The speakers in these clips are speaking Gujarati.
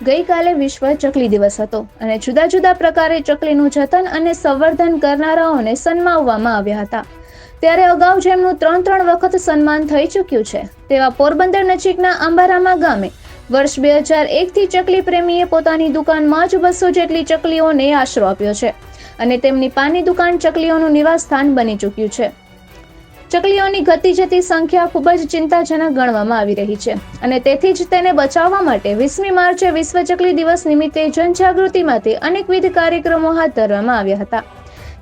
ગઈકાલે વિશ્વ ચકલી દિવસ હતો અને જુદા જુદા પ્રકારે ચકલીનું જતન અને સંવર્ધન કરનારાઓને સન્માનવામાં આવ્યા હતા। ત્યારે અગાઉ જેમનું 3 વખત સન્માન થઈ ચૂક્યું છે તેવા પોરબંદર નજીકના આંબારામા ગામે વર્ષ 2001થી ચકલી પ્રેમીએ પોતાની દુકાનમાં જ 200 જેટલી ચકલીઓને આશરો આપ્યો છે અને તેમની પાનની દુકાન ચકલીઓનું નિવાસસ્થાન બની ચૂક્યું છે। ચકલીઓની ઘટતી જતી સંખ્યા ખૂબ જ ચિંતાજનક ગણવામાં આવી રહી છે અને તેથી જ તેને બચાવવા માટે 20મી માર્ચે વિશ્વ ચકલી દિવસ નિમિત્તે જનજાગૃતિ માટે અનેકવિધ કાર્યક્રમો હાથ ધરવામાં આવ્યા હતા।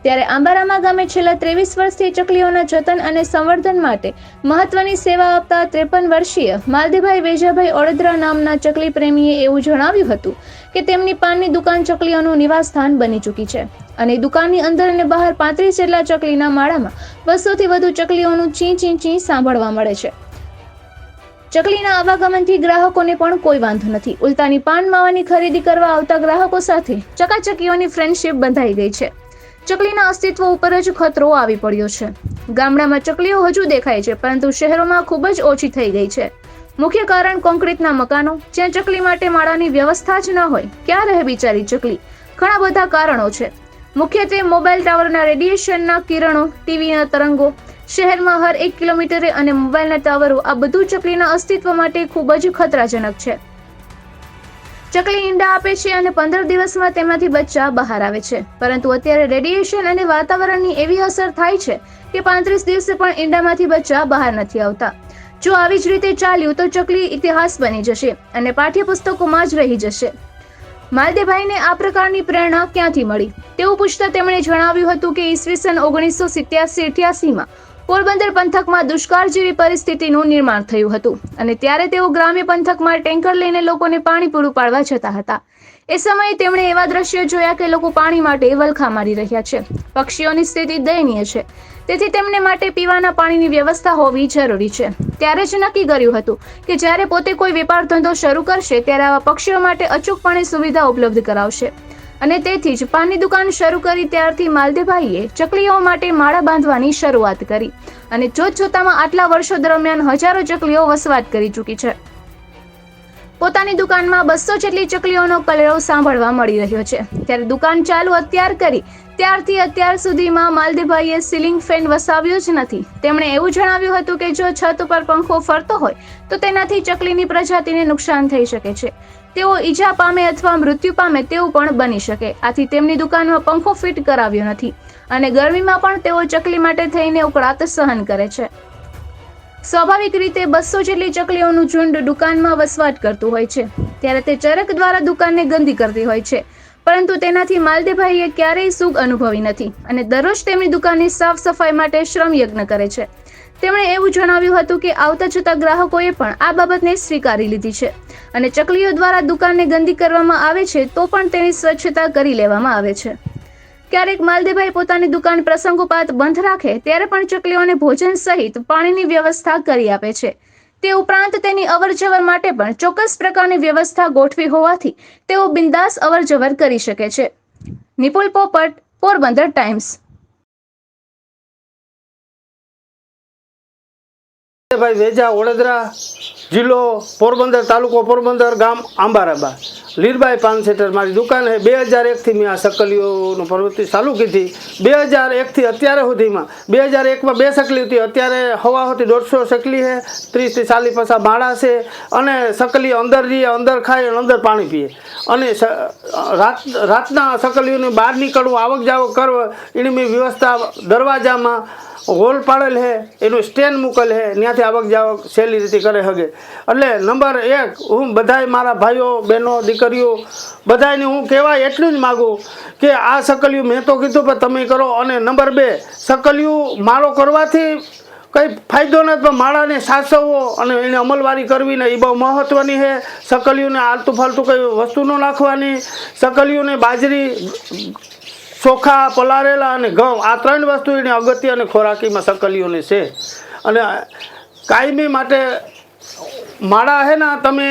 ત્યારે આંબારામા ગામે છેલ્લા 23 વર્ષથી ચકલીઓના જતન અને સંવર્ધન માટે મહત્વની સેવા આપતા 53 વર્ષીય માલતીભાઈ વેજાભાઈ ઓડેદરા નામના ચકલી પ્રેમીએ એવું જણાવ્યું હતું કે તેમની પાનની દુકાન ચકલીઓનું નિવાસસ્થાન બની ચૂકી છે અને દુકાનની અંદર અને બહાર 35 જેટલા ચકલીના માળામાં 200થી વધુ ચકલીઓનું ચી ચી ચી સાંભળવા મળે છે। ચકલીના આવાગમનથી ગ્રાહકોને પણ કોઈ વાંધો નથી, ઉલટાની પાન માવાની ખરીદી કરવા આવતા ગ્રાહકો સાથે ચકાચકીઓની ફ્રેન્ડશિપ બંધાઈ ગઈ છે। ચકલીના અસ્તિત્વ ઉપર જ ખતરો આવી પડ્યો છે। ગામડામાં ચકલીઓ હજુ દેખાય છે પરંતુ શહેરોમાં ખૂબ જ ઓછી થઈ ગઈ છે। મુખ્ય કારણ કોન્ક્રીટના મકાનો, જ્યાં ચકલી માટે માળાની વ્યવસ્થા જ ન હોય। ક્યાં રહે બિચારી ચકલી? ઘણા બધા કારણો છે, મુખ્યત્વે મોબાઈલ ટાવરના રેડિયેશનના કિરણો, ટીવીના તરંગો, શહેરમાં હર 1 કિલોમીટરે અને મોબાઈલના ટાવરો, આ બધું ચકલીના અસ્તિત્વ માટે ખૂબ જ ખતરાજનક છે। ચકલી ઈંડા આપે છે અને 15 દિવસમાં તેમાંથી બચ્ચા બહાર આવે છે, પરંતુ અત્યારે રેડિયેશન અને વાતાવરણની એવી અસર થાય છે કે 35 દિવસે પણ ઈંડામાંથી બચ્ચા બહાર નથી આવતા। જો આવી જ રીતે ચાલ્યું તો ચકલી ઇતિહાસ બની જશે અને પાઠ્યપુસ્તકોમાં જ રહી જશે। માલદેભાઈને આ પ્રકારની પ્રેરણા ક્યાંથી મળી તેવું પૂછતા તેમણે જણાવ્યું હતું કે ઈસવીસન 1987-88માં પોરબંદર પંથકમાં દુષ્કાળ જેવી પરિસ્થિતિનું નિર્માણ થયું હતું અને ત્યારે તેઓ ગ્રામ્ય પંથકમાં ટેન્કર લઈને લોકોને પાણી પૂરું પાડવા જતા હતા। એ સમયે તેમણે એવા દ્રશ્યો જોયા કે લોકો પાણી માટે વલખા મારી રહ્યા છે, પક્ષીઓની સ્થિતિ દયનીય છે, તેથી તેમને માટે પીવાના પાણીની વ્યવસ્થા હોવી જરૂરી છે। ત્યારે જ નક્કી કર્યું હતું કે જ્યારે પોતે કોઈ વેપાર ધંધો શરૂ કરશે ત્યારે આવા પક્ષીઓ માટે અચૂકપણે સુવિધા ઉપલબ્ધ કરાવશે અને તેથી જ પાનની દુકાન શરૂ કરી ત્યારથી માલદેભાઈએ ચકલીઓ માટે માળા બાંધવાની શરૂઆત કરી અને જોતજોતામાં આટલા વર્ષો દરમિયાન હજારો ચકલીઓ વસવાટ કરી ચૂકી છે। પોતાની દુકાનમાં 200 જેટલી ચકલીઓનો કલરવ સાંભળવા મળી રહ્યો છે। ત્યારે દુકાન ચાલુ અત્યાર કરી ત્યારથી અત્યાર સુધીમાં માલદેભાઈએ સીલિંગ ફેન વસાવ્યો જ નથી। તેમણે એવું જણાવ્યું હતું કે જો છત ઉપર પંખો ફરતો હોય તો તેનાથી ચકલીની પ્રજાતિને નુકસાન થઈ શકે છે, તેઓ ઈજા પામે અથવા મૃત્યુ પામે તેવું પણ બની શકે। આથી તેમની દુકાનમાં પંખો ફિટ કરાવ્યો નથી અને ગરમીમાં પણ તેઓ ચકલી માટે થઈને ઉકળાટ સહન કરે છે। સ્વાભાવિક રીતે 200 જેટલી ચકલીઓનું ઝુંડ દુકાનમાં વસવાટ કરતું હોય છે ત્યારે તે ચરક દ્વારા દુકાનને ગંદી કરતી હોય છે, પરંતુ તેનાથી માલદેભાઈએ ક્યારેય સુખ અનુભવી નથી અને દરરોજ તેમની દુકાનની સાફ સફાઈ માટે શ્રમ યજ્ઞ કરે છે। તેમણે એવું જણાવ્યું હતું કે આવતા જતા ગ્રાહકોએ પણ આ બાબતને સ્વીકારી લીધી છે અને ચકલીઓ દ્વારા દુકાનને ગંદી કરવામાં આવે છે તો પણ તેની સ્વચ્છતા કરી લેવામાં આવે છે। ક્યારેક માલદેભાઈ પોતાની દુકાન પ્રસંગોપાત બંધ રાખે ત્યારે પણ ચકલીઓને ભોજન સહિત પાણીની વ્યવસ્થા કરી આપે છે। તે ઉપરાંત તેની અવરજવર માટે પણ ચોક્કસ પ્રકારની વ્યવસ્થા ગોઠવી હોવાથી તેઓ બિંદાસ અવરજવર કરી શકે છે। નિપુલ પોપટ, પોરબંદર ટાઈમ્સ। ભાઈ વેજા ઓડેદરા, જિલ્લો પોરબંદર, તાલુકો પોરબંદર, ગામ આંબારાબા, લીરબાઈ પાન સેન્ટર મારી દુકાન है। 2001થી મેં આ સકલીઓનું પ્રવૃત્તિ ચાલુ કીધી। 2001થી અત્યારે સુધીમાં 2001માં 2 સકલી હતી, અત્યારે હવા હતી 150 સકલી है, 30થી 40 પાછા માળા છે અને સકલી અંદર જઈએ, અંદર ખાય અને અંદર પાણી પીએ અને રાતના સકલીઓને બહાર નીકળવું, આવક જાવક કરવા એની મેં વ્યવસ્થા દરવાજામાં હોલ પાડેલ है, એનું સ્ટેન્ડ મૂકેલ है, ત્યાંથી આવક જાવક સહેલી રીતે કરે શકે। એટલે નંબર 1 હું બધાય મારા ભાઈઓ બહેનો દીકરીઓ બધાને હું કહેવાય એટલું જ માગું કે આ સકલિયું મેં તો કીધું પણ તમે કરો। અને નંબર 2 સકલિયું માળો કરવાથી કંઈ ફાયદો નથી પણ માળાને સાચવવો અને એને અમલવારી કરવી ને એ બહુ મહત્ત્વની છે। સકલિયુંને આલતું ફાલતું કંઈ વસ્તુ ન નાખવાની। સકલિયુંને બાજરી, ચોખા, પલાળેલા અને ઘઉં આ 3 વસ્તુ એની અગત્ય અને ખોરાકીમાં સકલીઓને છે। અને કાયમી માટે માળા છે ને તમે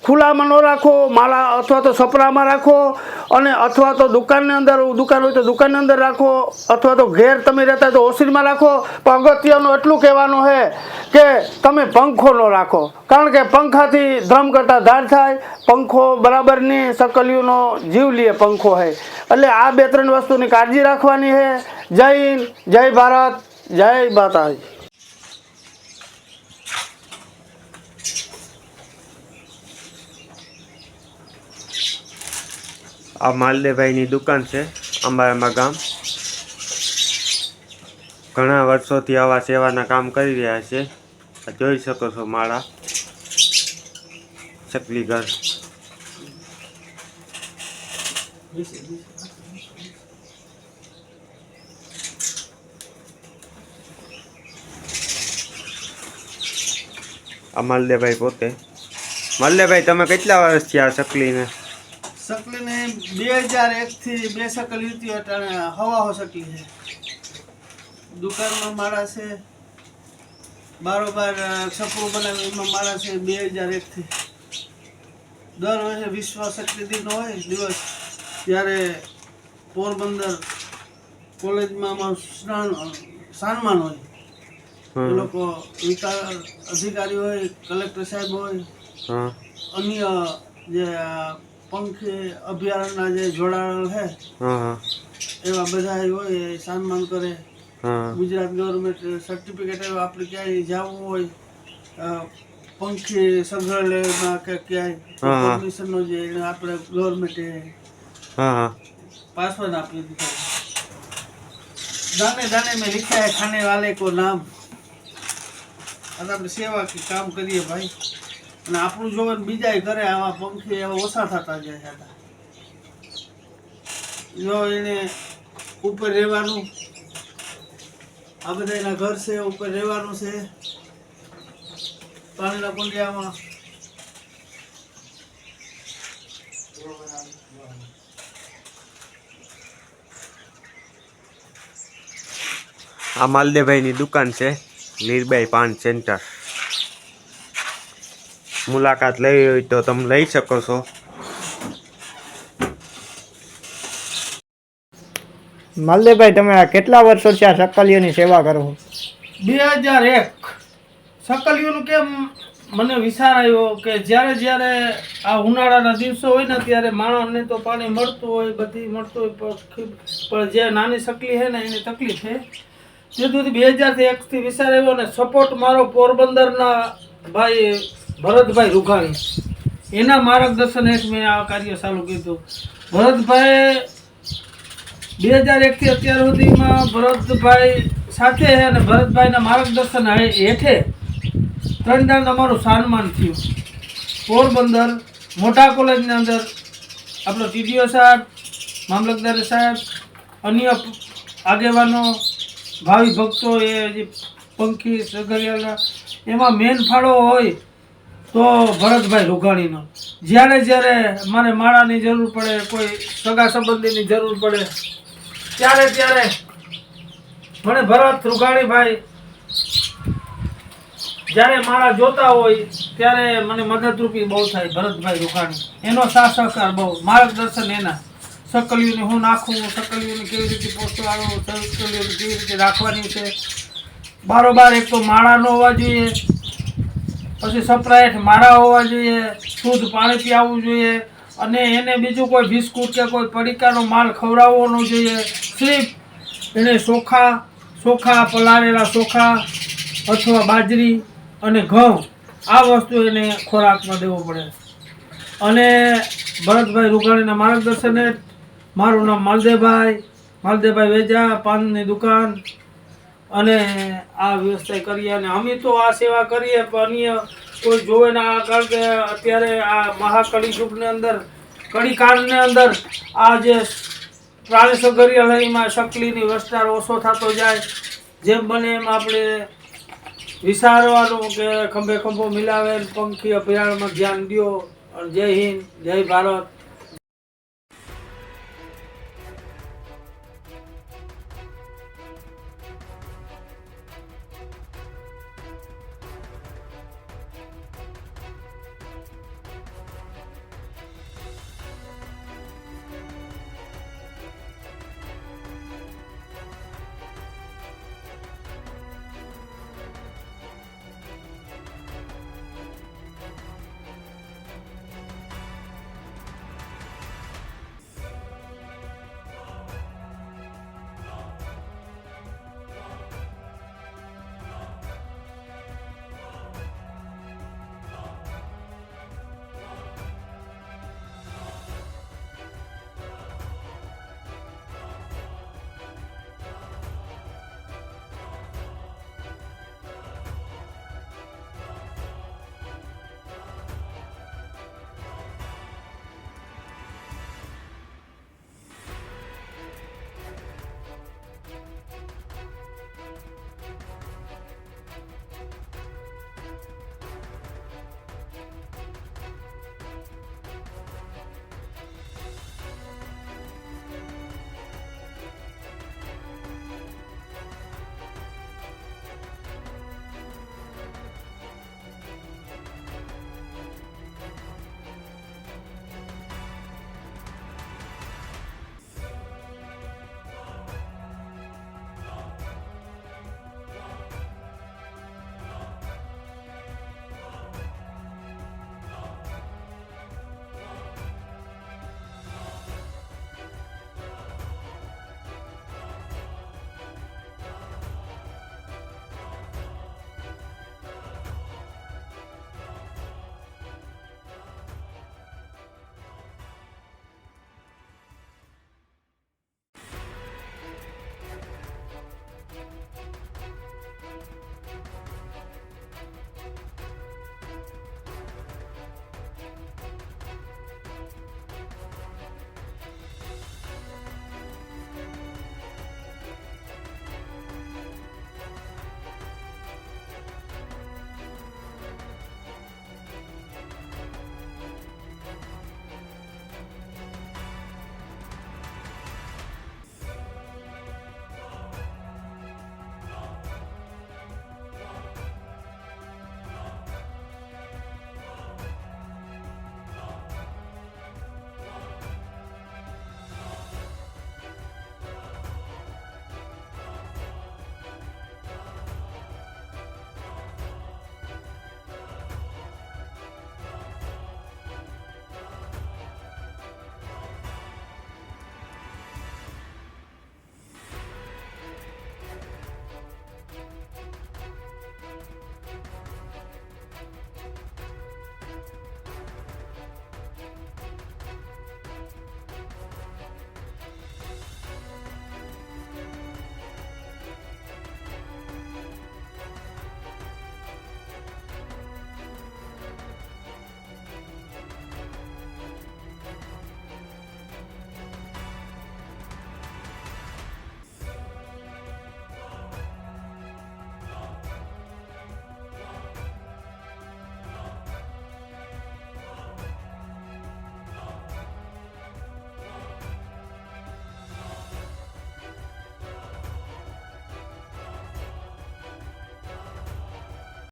ખુલ્લામાં ન રાખો, માળા અથવા તો સપરામાં રાખો અને અથવા તો દુકાનની અંદર દુકાન હોય તો દુકાનની અંદર રાખો, અથવા તો ઘેર તમે રહેતા હોય તો ઓસરીમાં રાખો. પણ અગત્યનું એટલું કહેવાનું છે કે તમે પંખો ન રાખો, કારણ કે પંખાથી ધ્રમ કરતા ધાર થાય. પંખો બરાબરની સકલિયુંનો જીવ લે પંખો છે. એટલે આ 2-3 વસ્તુની કાળજી રાખવાની છે. જય હિન્દ, જય ભારત, જય માતાજી. આ માલદેવભાઈની દુકાન છે અંબારામાં ગામ. ઘણા વર્ષોથી આવા સેવાના કામ કરી રહ્યા છે. આ જોઈ શકો છો માળા ચકલી ઘર. આ માલદેવભાઈ પોતે. માલદેવભાઈ, તમે કેટલા વર્ષથી આ ચકલીને? સકલીને 2001થી 2 સકલી હતી, અટાણે હવા સકલી છે. દુકાનમાં માળા છે, બારોબાર છપરું બનાવે એમાં માળા છે 2001થી. દર વર્ષે વિશ્વ સકલી દિન હોય દિવસ, ત્યારે પોરબંદર કોલેજમાં અમારું સન્માન હોય. એ લોકો વિકાસ અધિકારી હોય, કલેક્ટર સાહેબ હોય, અન્ય જે પંખી અભયારણ્યના જે જોડાણ છે એવા બધા હોય, એ સન્માન કરે. ગુજરાત ગવર્મેન્ટ સર્ટિફિકેટ આપણે ક્યાંય જવું હોય પંખી સંગ્રહાલયમાં કે ક્યાંય પરમિશનનો જે આપણે ગવર્મેન્ટે પાસવર્ડ આપી દીધો. दाने दाने में लिखा है खाने वाले को नाम. અને આપણે સેવા કે કામ કરીએ ભાઈ, અને આપણું જોવે બીજા કરે આવા પંખી એવા ઓછા થતા જાય છે. જો એને ઉપર રહેવાનું, આ બધા એના ઘર છે, ઉપર રહેવાનું છે પાણીના કુંડિયામાં. આ માલદેવભાઈની દુકાન છે, લીરબાઈ પાન સેન્ટર. મુલાકાત લેવી હોય તો તમે લઈ શકો છો. માલદેવભાઈ, તમે આ કેટલા વર્ષોથી આ સકલીઓની સેવા કરો? 2001. સકલીઓનું કેમ મને વિચાર આવ્યો કે જ્યારે જ્યારે આ ઉનાળાના દિવસો હોય ને ત્યારે માણસને તો પાણી મળતું હોય, બધી મળતું હોય, પણ જે નાની સકલી છે ને એની તકલીફ છે. તેથી 2001થી વિચાર આવ્યો ને સપોર્ટ મારો પોરબંદરના ભાઈ ભરતભાઈ રૂઘાણી, એના માર્ગદર્શન હેઠ મેં આ કાર્ય ચાલુ કીધું. ભરતભાઈ 2001થી અત્યાર સુધીમાં ભરતભાઈ સાથે છે, અને ભરતભાઈના માર્ગદર્શન હેઠે 3 દાન અમારું સન્માન થયું. પોરબંદર મોટા કોલેજની અંદર આપણો ટીડીઓ સાહેબ, મામલતદાર સાહેબ, અન્ય આગેવાનો, ભાવિ ભક્તો, એ જે પંખી સગરિયાના એમાં મેન ફાળો હોય તો ભરતભાઈ રૂઘાણીનો. જ્યારે જ્યારે મારે માળાની જરૂર પડે, કોઈ સગા સંબંધીની જરૂર પડે, ત્યારે ત્યારે મને ભરત રૂઘાણીભાઈ જ્યારે માળા જોતા હોય ત્યારે મને મદદરૂપી બહુ થાય. ભરતભાઈ રૂઘાણી એનો સાથ સહકાર બહુ, માર્ગદર્શન એના. સકલીઓને હું નાખું, સકલીઓને કેવી રીતે પોષવાનું, સકલીઓને કેવી રીતે રાખવાની છે. બારોબાર એક તો માળા ન હોવા જોઈએ, પછી સપ્રાઇટ માળા હોવા જોઈએ, શુદ્ધ પાણી પીવું જોઈએ, અને એને બીજું કોઈ બિસ્કુટ કે કોઈ પડીકાનો માલ ખવડાવવો ન જોઈએ. સ્લીપ એને ચોખા પલાળેલા ચોખા અથવા બાજરી અને ઘઉં આ વસ્તુ એને ખોરાકમાં દેવો પડે. અને ભરતભાઈ રૂઘાણીના માર્ગદર્શને મારું નામ માલદેવભાઈ વેજા, પાનની દુકાન, અને આ વ્યવસાય કરીએ. અને અમે તો આ સેવા કરીએ પણ અન્ય કોઈ જોવે ના, કારણ કે અત્યારે આ મહાકળી યુગની અંદર, કળી કાળની અંદર આ જે પ્રાણી સંગ્રહાલયમાં સકલીની વસ્તાર ઓછો થતો જાય. જેમ બને એમ આપણે વિચારવાનું કે ખંભે ખંભો મિલાવે, પંખી અભયારણ્યમાં ધ્યાન દો. જય હિન્દ, જય ભારત.